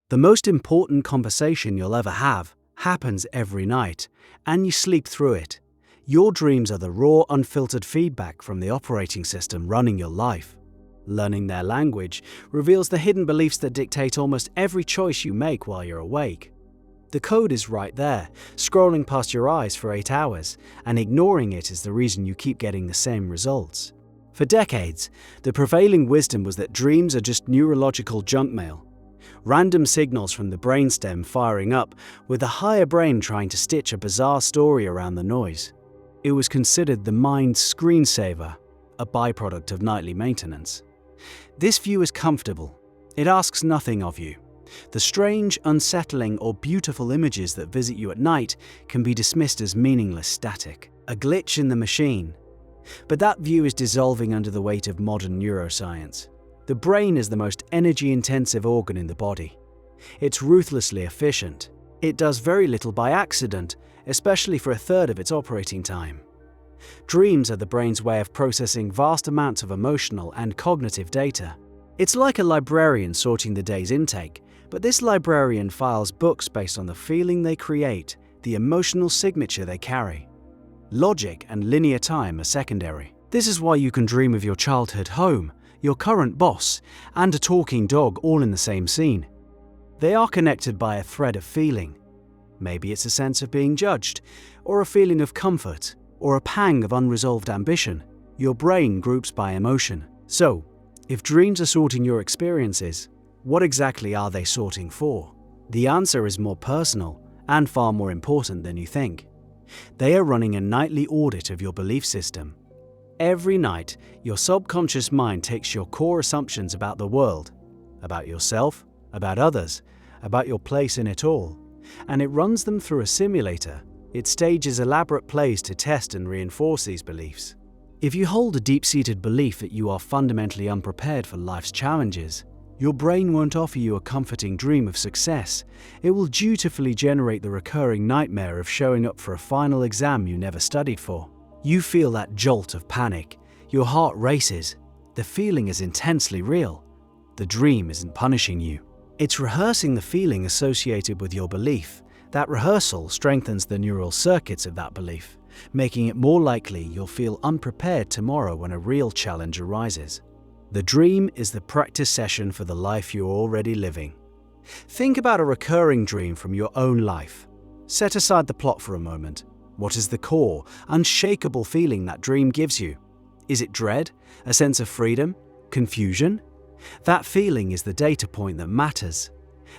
The most important conversation you'll ever have happens every night, and you sleep through it. Your dreams are the raw, unfiltered feedback from the operating system running your life. Learning their language reveals the hidden beliefs that dictate almost every choice you make while you're awake. The code is right there, scrolling past your eyes for 8 hours, and ignoring it is the reason you keep getting the same results. For decades, the prevailing wisdom was that dreams are just neurological junk mail. Random signals from the brainstem firing up, with the higher brain trying to stitch a bizarre story around the noise. It was considered the mind's screensaver, a byproduct of nightly maintenance. This view is comfortable. It asks nothing of you. The strange, unsettling, or beautiful images that visit you at night can be dismissed as meaningless static, a glitch in the machine. But that view is dissolving under the weight of modern neuroscience. The brain is the most energy-intensive organ in the body. It's ruthlessly efficient. It does very little by accident, especially for a third of its operating time. Dreams are the brain's way of processing vast amounts of emotional and cognitive data. It's like a librarian sorting the day's intake, but this librarian files books based on the feeling they create, the emotional signature they carry. Logic and linear time are secondary. This is why you can dream of your childhood home, your current boss, and a talking dog all in the same scene. They are connected by a thread of feeling. Maybe it's a sense of being judged, or a feeling of comfort, or a pang of unresolved ambition. Your brain groups by emotion. So, if dreams are sorting your experiences, what exactly are they sorting for? The answer is more personal and far more important than you think. They are running a nightly audit of your belief system. Every night, your subconscious mind takes your core assumptions about the world, about yourself, about others, about your place in it all, and it runs them through a simulator. It stages elaborate plays to test and reinforce these beliefs. If you hold a deep-seated belief that you are fundamentally unprepared for life's challenges, your brain won't offer you a comforting dream of success. It will dutifully generate the recurring nightmare of showing up for a final exam you never studied for. You feel that jolt of panic. Your heart races. The feeling is intensely real. The dream isn't punishing you. It's rehearsing the feeling associated with your belief. That rehearsal strengthens the neural circuits of that belief, making it more likely you'll feel unprepared tomorrow when a real challenge arises. The dream is the practice session for the life you're already living. Think about a recurring dream from your own life. Set aside the plot for a moment. What is the core, unshakable feeling that dream gives you? Is it dread? A sense of freedom? Confusion? That feeling is the data point that matters.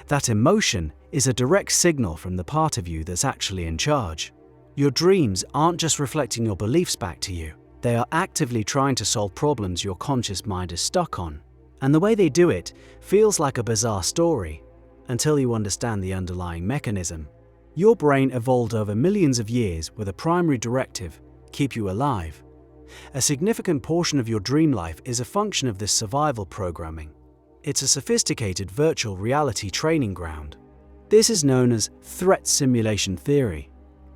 That emotion is a direct signal from the part of you that's actually in charge. Your dreams aren't just reflecting your beliefs back to you. They are actively trying to solve problems your conscious mind is stuck on. And the way they do it feels like a bizarre story, until you understand the underlying mechanism. Your brain evolved over millions of years with a primary directive: keep you alive. A significant portion of your dream life is a function of this survival programming. It's a sophisticated virtual reality training ground. This is known as threat simulation theory.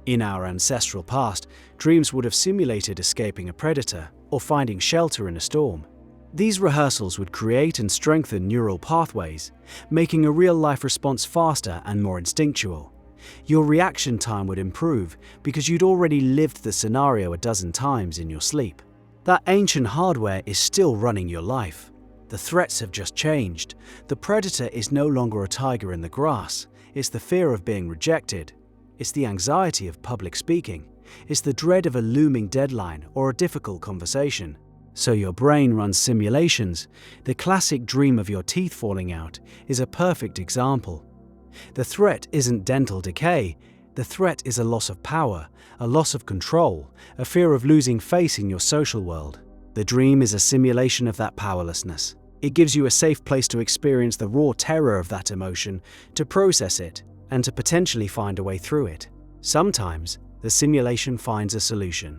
In our ancestral past, dreams would have simulated escaping a predator or finding shelter in a storm. These rehearsals would create and strengthen neural pathways, making a real-life response faster and more instinctual. Your reaction time would improve because you'd already lived the scenario a dozen times in your sleep. That ancient hardware is still running your life. The threats have just changed. The predator is no longer a tiger in the grass. It's the fear of being rejected. It's the anxiety of public speaking. It's the dread of a looming deadline or a difficult conversation. So your brain runs simulations. The classic dream of your teeth falling out is a perfect example. The threat isn't dental decay. The threat is a loss of power, a loss of control, a fear of losing face in your social world. The dream is a simulation of that powerlessness. It gives you a safe place to experience the raw terror of that emotion, to process it, and to potentially find a way through it. Sometimes, the simulation finds a solution,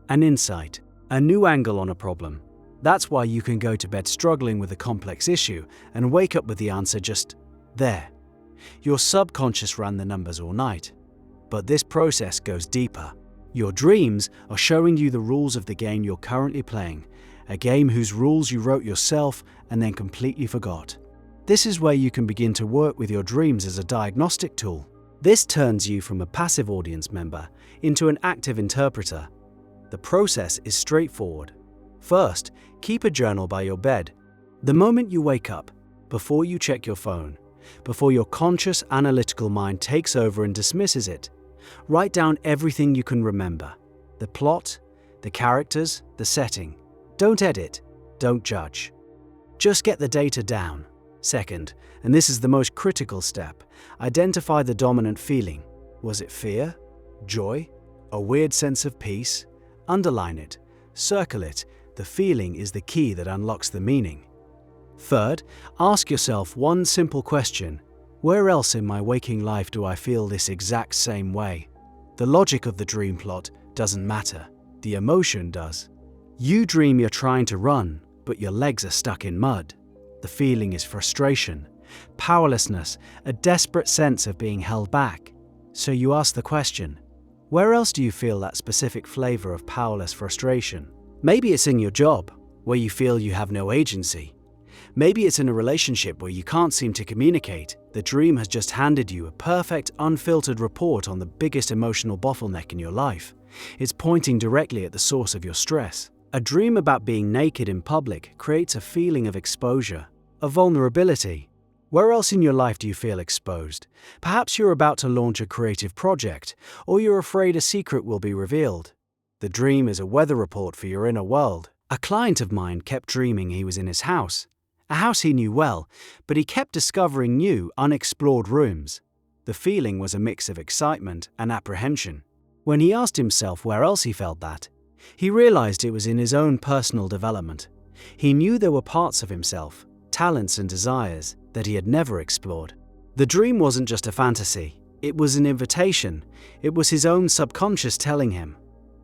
an insight, a new angle on a problem. That's why you can go to bed struggling with a complex issue and wake up with the answer just there. Your subconscious ran the numbers all night. But this process goes deeper. Your dreams are showing you the rules of the game you're currently playing, a game whose rules you wrote yourself and then completely forgot. This is where you can begin to work with your dreams as a diagnostic tool. This turns you from a passive audience member into an active interpreter. The process is straightforward. First, keep a journal by your bed. The moment you wake up, before you check your phone, before your conscious analytical mind takes over and dismisses it, write down everything you can remember. The plot, the characters, the setting. Don't edit, don't judge. Just get the data down. Second, and this is the most critical step, identify the dominant feeling. Was it fear? Joy? A weird sense of peace? Underline it. Circle it. The feeling is the key that unlocks the meaning. Third, ask yourself one simple question. Where else in my waking life do I feel this exact same way? The logic of the dream plot doesn't matter. The emotion does. You dream you're trying to run, but your legs are stuck in mud. The feeling is frustration, powerlessness, a desperate sense of being held back. So you ask the question, where else do you feel that specific flavor of powerless frustration? Maybe it's in your job, where you feel you have no agency. Maybe it's in a relationship where you can't seem to communicate. The dream has just handed you a perfect, unfiltered report on the biggest emotional bottleneck in your life. It's pointing directly at the source of your stress. A dream about being naked in public creates a feeling of exposure, of vulnerability. Where else in your life do you feel exposed? Perhaps you're about to launch a creative project, or you're afraid a secret will be revealed. The dream is a weather report for your inner world. A client of mine kept dreaming he was in his house, a house he knew well, but he kept discovering new, unexplored rooms. The feeling was a mix of excitement and apprehension. When he asked himself where else he felt that, he realized it was in his own personal development. He knew there were parts of himself, talents and desires, that he had never explored. The dream wasn't just a fantasy, it was an invitation. It was his own subconscious telling him,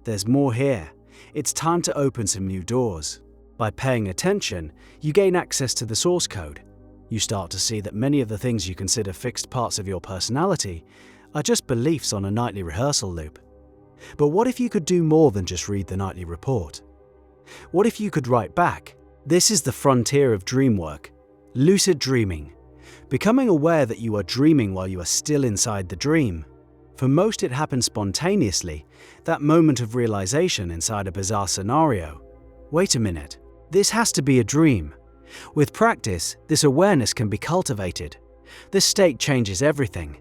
there's more here. It's time to open some new doors. By paying attention, you gain access to the source code. You start to see that many of the things you consider fixed parts of your personality are just beliefs on a nightly rehearsal loop. But what if you could do more than just read the nightly report? What if you could write back? This is the frontier of dream work. Lucid dreaming. Becoming aware that you are dreaming while you are still inside the dream. For most it happens spontaneously, that moment of realization inside a bizarre scenario. Wait a minute, this has to be a dream. With practice, this awareness can be cultivated. This state changes everything.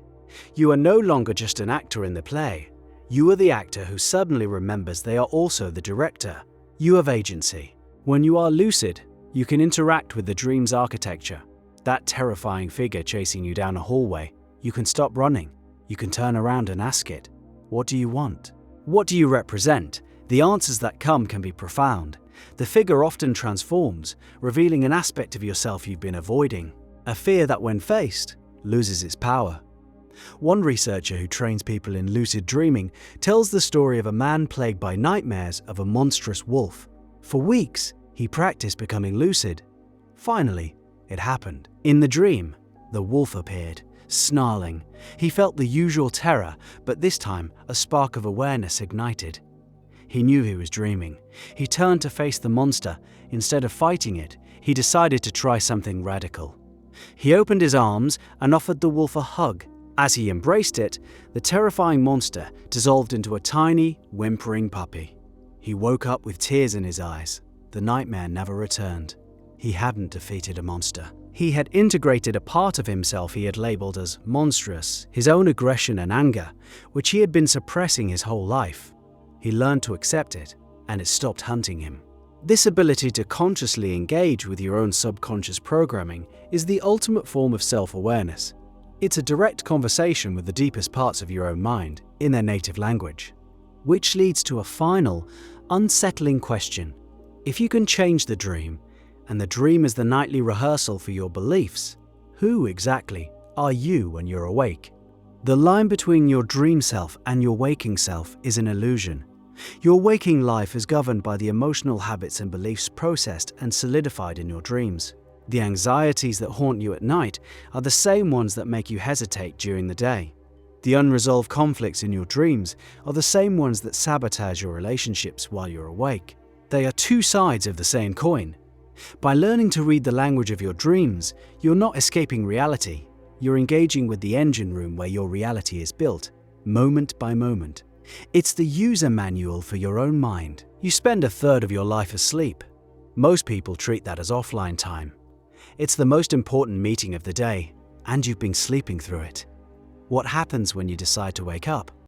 You are no longer just an actor in the play. You are the actor who suddenly remembers they are also the director. You have agency. When you are lucid, you can interact with the dream's architecture. That terrifying figure chasing you down a hallway, you can stop running. You can turn around and ask it, what do you want? What do you represent? The answers that come can be profound. The figure often transforms, revealing an aspect of yourself you've been avoiding. A fear that when faced, loses its power. One researcher who trains people in lucid dreaming tells the story of a man plagued by nightmares of a monstrous wolf. For weeks, he practiced becoming lucid. Finally, it happened. In the dream, the wolf appeared, snarling. He felt the usual terror, but this time a spark of awareness ignited. He knew he was dreaming. He turned to face the monster. Instead of fighting it, he decided to try something radical. He opened his arms and offered the wolf a hug. As he embraced it, the terrifying monster dissolved into a tiny, whimpering puppy. He woke up with tears in his eyes. The nightmare never returned. He hadn't defeated a monster. He had integrated a part of himself he had labeled as monstrous, his own aggression and anger, which he had been suppressing his whole life. He learned to accept it, and it stopped hunting him. This ability to consciously engage with your own subconscious programming is the ultimate form of self-awareness. It's a direct conversation with the deepest parts of your own mind in their native language. Which leads to a final, unsettling question. If you can change the dream, and the dream is the nightly rehearsal for your beliefs, who exactly are you when you're awake? The line between your dream self and your waking self is an illusion. Your waking life is governed by the emotional habits and beliefs processed and solidified in your dreams. The anxieties that haunt you at night are the same ones that make you hesitate during the day. The unresolved conflicts in your dreams are the same ones that sabotage your relationships while you're awake. They are two sides of the same coin. By learning to read the language of your dreams, you're not escaping reality. You're engaging with the engine room where your reality is built, moment by moment. It's the user manual for your own mind. You spend a third of your life asleep. Most people treat that as offline time. It's the most important meeting of the day, and you've been sleeping through it. What happens when you decide to wake up?